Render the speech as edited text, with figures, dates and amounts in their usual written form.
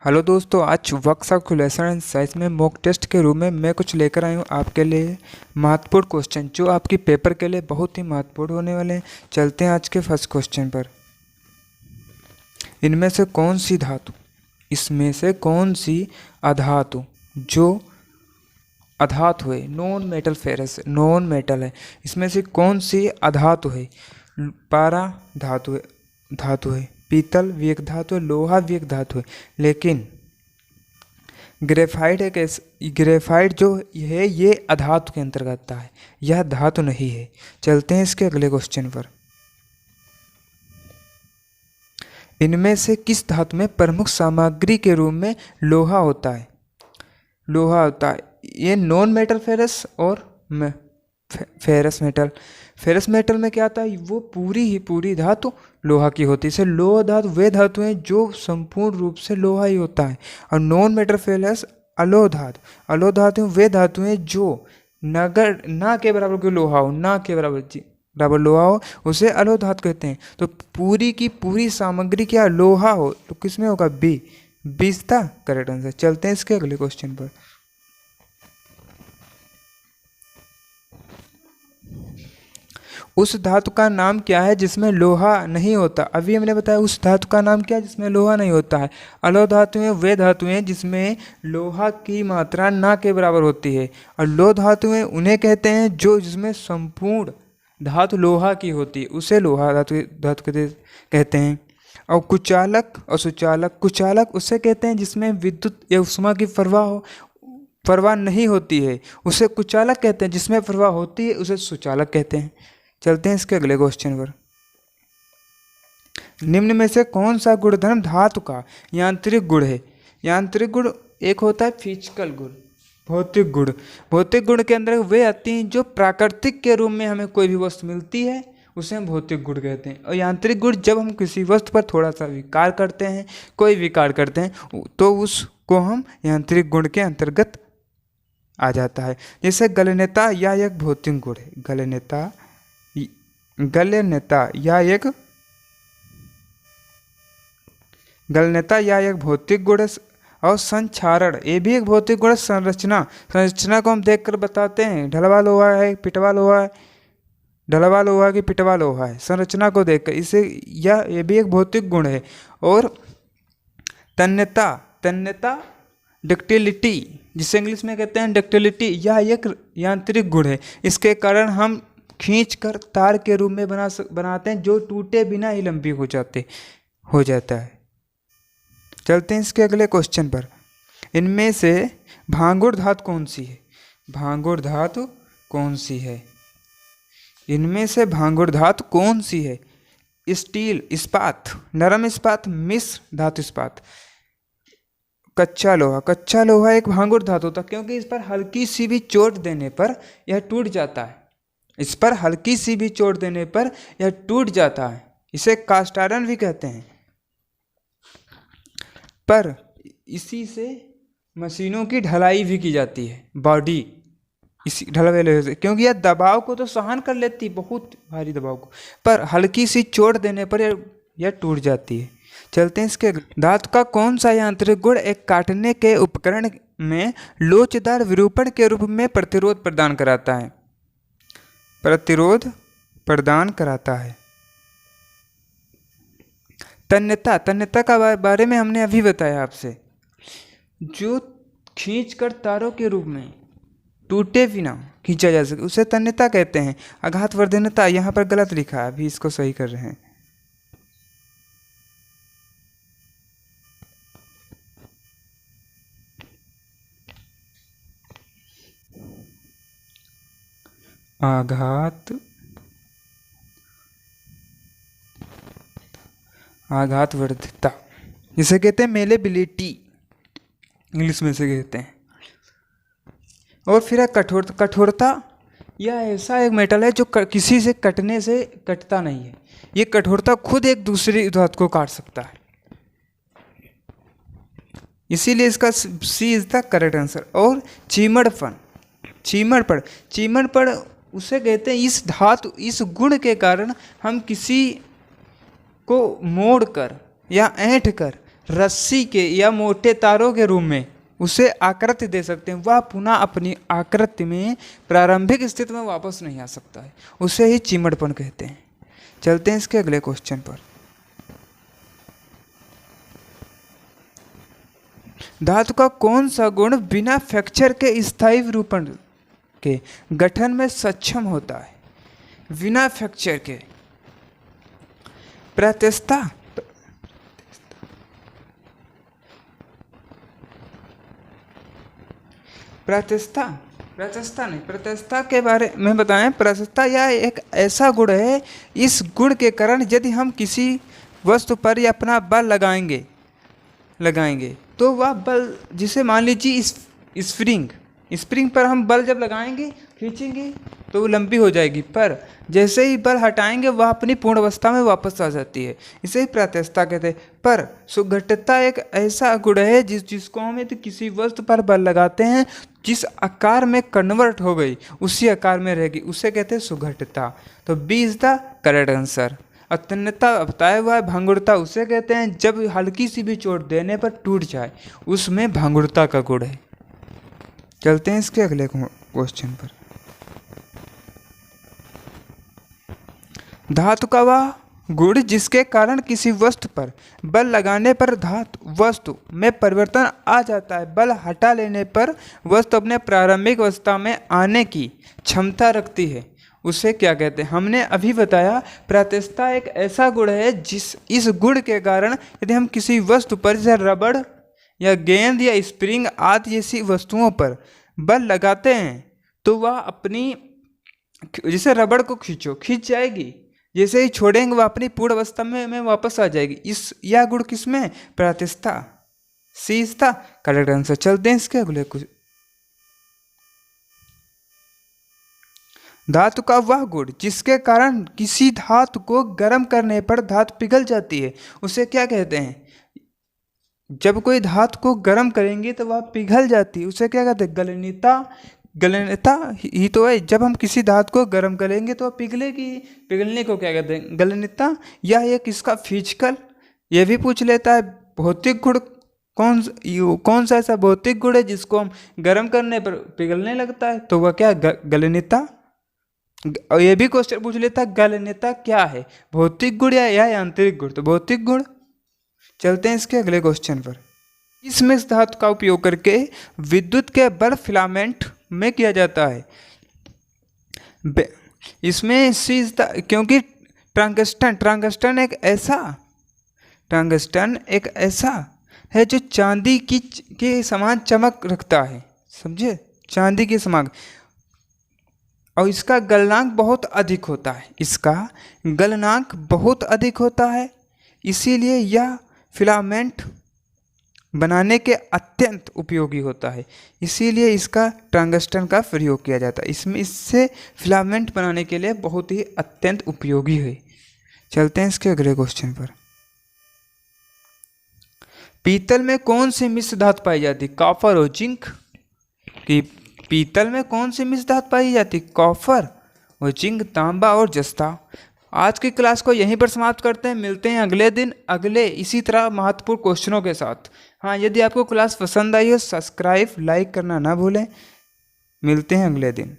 Hello दोस्तों, आज workshop के लेसन एंड साइंस में मॉक टेस्ट के रूप में मैं कुछ लेकर आई हूँ आपके लिए महत्वपूर्ण क्वेश्चन जो आपकी पेपर के लिए बहुत ही महत्वपूर्ण होने वाले हैं। चलते हैं आज के फर्स्ट क्वेश्चन पर। इनमें से कौन सी धातु इसमें से कौन सी अधातु जो अधातु है, non metal ferrous non metal है, इसमें से कौन सी अधातु है? पारा धातु है, पीतल वियक धातु है, लोहा वियक धातु है। लेकिन ग्रेफाइट एक ग्रेफाइट जो है ये अधातु के अंतर्गत आता है, यह धातु नहीं है। चलते हैं इसके अगले क्वेश्चन पर। इनमें से किस धातु में प्रमुख सामग्री के रूप में लोहा होता है? लोहा होता है, ये नॉन मेटल फेरस और फेरस मेटल। फेरस मेटल में क्या आता है? वो पूरी धातु लोहा की होती है। इसे लोह धातु वे धातु हैं जो संपूर्ण रूप से लोहा ही होता है। और नॉन मेटल फेरस अलोह धातु वे धातु हैं जो नगर ना के बराबर कोई लोहा हो, ना के बराबर लोहा हो, उसे अलोह धातु कहते हैं। तो पूरी की पूरी सामग्री क्या लोहा हो तो किसमें होगा? बी था करेक्ट आंसर। चलते हैं इसके अगले क्वेश्चन पर। उस धातु का नाम क्या है जिसमें लोहा नहीं होता? अभी हमने बताया उस धातु का नाम क्या है जिसमें लोहा नहीं होता है। अलोह धातुएं वे धातुएं जिसमें लोहा की मात्रा ना के बराबर होती है, और लोह धातुएं उन्हें कहते हैं जो जिसमें संपूर्ण धातु लोहा की होती है, उसे लोहा धातु कहते हैं। और कुचालक और सुचालक, कुचालक उसे कहते हैं जिसमें विद्युत या उष्मा की प्रवाह नहीं होती है, उसे कुचालक कहते हैं। जिसमें प्रवाह होती है उसे सुचालक कहते हैं। चलते हैं इसके अगले क्वेश्चन पर। निम्न में से कौन सा गुणधर्म धातु का यांत्रिक गुण है? यांत्रिक गुण एक होता है फिजिकल गुण, भौतिक गुण। भौतिक गुण के अंदर वे आती हैं जो प्राकृतिक के रूप में हमें कोई भी वस्तु मिलती है उसे हम भौतिक गुण कहते हैं। और यांत्रिक गुण जब हम किसी वस्तु पर थोड़ा सा विकार करते हैं, कोई विकार करते हैं, तो उसको हम यांत्रिक गुण के अंतर्गत आ जाता है। जैसे गलनीयता या एक भौतिक गुण है, गलनीयता या एक भौतिक गुण है। और संक्षारण ये भी एक भौतिक गुण है। संरचना को हम देखकर बताते हैं, ढलवा लोहा है पिटवा लोहा है, ढलवा लोहा की पिटवा लोहा है। संरचना को देखकर इसे ये भी एक भौतिक गुण है। और तन्यता डक्टिलिटी, जिसे इंग्लिश में कहते हैं डक्टिलिटी, यह एक यांत्रिक गुण है। इसके कारण हम खींचकर तार के रूप में बनाते हैं जो टूटे बिना ही लंबी हो जाता है। चलते हैं इसके अगले क्वेश्चन पर। इनमें से भांगुर धातु कौन सी है? भांगुर धातु कौन सी है? इनमें से भांगुर धातु कौन सी है? स्टील इस्पात, नरम इस्पात, मिश्र धातु इस्पात। कच्चा लोहा एक भांगुर धातु होता है क्योंकि इस पर हल्की सी भी चोट देने पर यह टूट जाता है। इस पर हल्की सी भी चोट देने पर यह टूट जाता है। इसे कास्ट आयरन भी कहते हैं। पर इसी से मशीनों की ढलाई भी की जाती है, बॉडी इसी ढलवे लोहे से, क्योंकि यह दबाव को तो सहन कर लेती है, बहुत भारी दबाव को, पर हल्की सी चोट देने पर यह टूट जाती है। चलते हैं इसके। धातु का कौन सा यांत्रिक गुण एक काटने के उपकरण में लोचदार विरूपण के रूप में प्रतिरोध प्रदान कराता है? तन्यता का बारे में हमने अभी बताया आपसे, जो खींचकर तारों के रूप में टूटे बिना खींचा जा सके उसे तन्यता कहते हैं। आघातवर्धनता यहाँ पर गलत लिखा है, अभी इसको सही कर रहे हैं। आघातवर्धिता जिसे कहते हैं मेलेबिलिटी, इंग्लिश में से कहते हैं। और फिर कठोरता, यह ऐसा एक मेटल है जो किसी से कटने से कटता नहीं है। ये कठोरता खुद एक दूसरी धातु को काट सकता है, इसीलिए इसका सी इज द करेक्ट आंसर। और चीमड़पड़ उसे कहते हैं इस धातु इस गुण के कारण हम किसी को मोड़ कर या ऐंठ कर रस्सी के या मोटे तारों के रूप में उसे आकृति दे सकते हैं, वह पुनः अपनी आकृति में प्रारंभिक स्थिति में वापस नहीं आ सकता है, उसे ही चिमड़पन कहते हैं। चलते हैं इसके अगले क्वेश्चन पर। धातु का कौन सा गुण बिना फ्रैक्चर के स्थायी विरूपण के गठन में सक्षम होता है? बिना फ्रैक्चर के प्रात्यस्ता, प्रात्यस्ता के बारे में बताएं। प्रात्यस्ता यह एक ऐसा गुण है, इस गुण के कारण यदि हम किसी वस्तु पर या अपना बल लगाएंगे तो वह बल, जिसे मान लीजिए स्प्रिंग पर हम बल जब लगाएंगे, खींचेंगे तो वो लंबी हो जाएगी, पर जैसे ही बल हटाएंगे वह अपनी पूर्ण अवस्था में वापस आ जाती है, इसे ही प्रात्यस्ता कहते हैं। पर सुघट्यता एक ऐसा गुण है जिसको हम यदि किसी वस्तु पर बल लगाते हैं, जिस आकार में कन्वर्ट हो गई उसी आकार में रहेगी, उसे कहते हैं सुघट्यता। तो B is the correct answer. अत्यन्यता बताया हुआ है भंगुरता, उसे कहते हैं जब हल्की सी भी चोट देने पर टूट जाए, उसमें भंगुरता का गुण है। चलते हैं इसके अगले क्वेश्चन पर। धातु का वह गुण जिसके कारण किसी वस्तु पर बल लगाने पर धातु वस्तु में परिवर्तन आ जाता है, बल हटा लेने पर वस्तु अपने प्रारंभिक अवस्था में आने की क्षमता रखती है, उसे क्या कहते हैं? हमने अभी बताया प्रात्यस्ता एक ऐसा गुण है इस गुण के कारण यदि हम किसी वस्तु पर, जैसे रबड़ या गेंद या स्प्रिंग आदि जैसी वस्तुओं पर बल लगाते हैं तो वह अपनी, जैसे रबड़ को खींच जाएगी, जैसे ही छोड़ेंगे वह अपनी पूर्ण अवस्था में वापस आ जाएगी। यह गुण किसमें? प्रात्यस्ता। सी इज द करेक्ट आंसर। चलते हैं इसके अगले कुछ। धातु का वह गुण जिसके कारण किसी धातु को गर्म करने पर धातु पिघल जाती है, उसे क्या कहते हैं? जब कोई धातु को गर्म करेंगे तो वह पिघल जाती है, उसे क्या कहते हैं? गलनीयता ही तो है। जब हम किसी धातु को गर्म करेंगे तो वह पिघलेगी, पिघलने को क्या कहते हैं? गलनीयता। यह एक इसका फिजिकल, यह भी पूछ लेता है भौतिक गुण कौन सा ऐसा भौतिक गुण है जिसको हम गर्म करने पर पिघलने लगता है, तो वह क्या? गलनीयता। और ये भी क्वेश्चन पूछ लेता है गलनीयता क्या है, भौतिक गुण या यांत्रिक गुण? तो भौतिक गुण। चलते हैं इसके अगले क्वेश्चन पर। इस मिक्स धातु का उपयोग करके विद्युत के बल्ब फिलामेंट में किया जाता है। इसमें क्योंकि टंगस्टन एक ऐसा है जो चांदी के समान चमक रखता है, समझे? चांदी के समान, और इसका गलनांक बहुत अधिक होता है, इसीलिए यह फिलामेंट बनाने के अत्यंत उपयोगी होता है, इसीलिए इसका टंगस्टन का प्रयोग किया जाता है। इससे फिलामेंट बनाने के लिए बहुत ही अत्यंत उपयोगी है। चलते हैं इसके अगले क्वेश्चन पर। पीतल में कौन सी मिश्र धातु पाई जाती? कॉपर और जिंक। कि पीतल में कौन सी मिश्र धातु पाई जाती? कॉपर और जिंक, तांबा और जस्ता। आज की क्लास को यहीं पर समाप्त करते हैं, मिलते हैं अगले दिन अगले इसी तरह महत्वपूर्ण क्वेश्चनों के साथ। हाँ, यदि आपको क्लास पसंद आई हो सब्सक्राइब लाइक करना ना भूलें। मिलते हैं अगले दिन।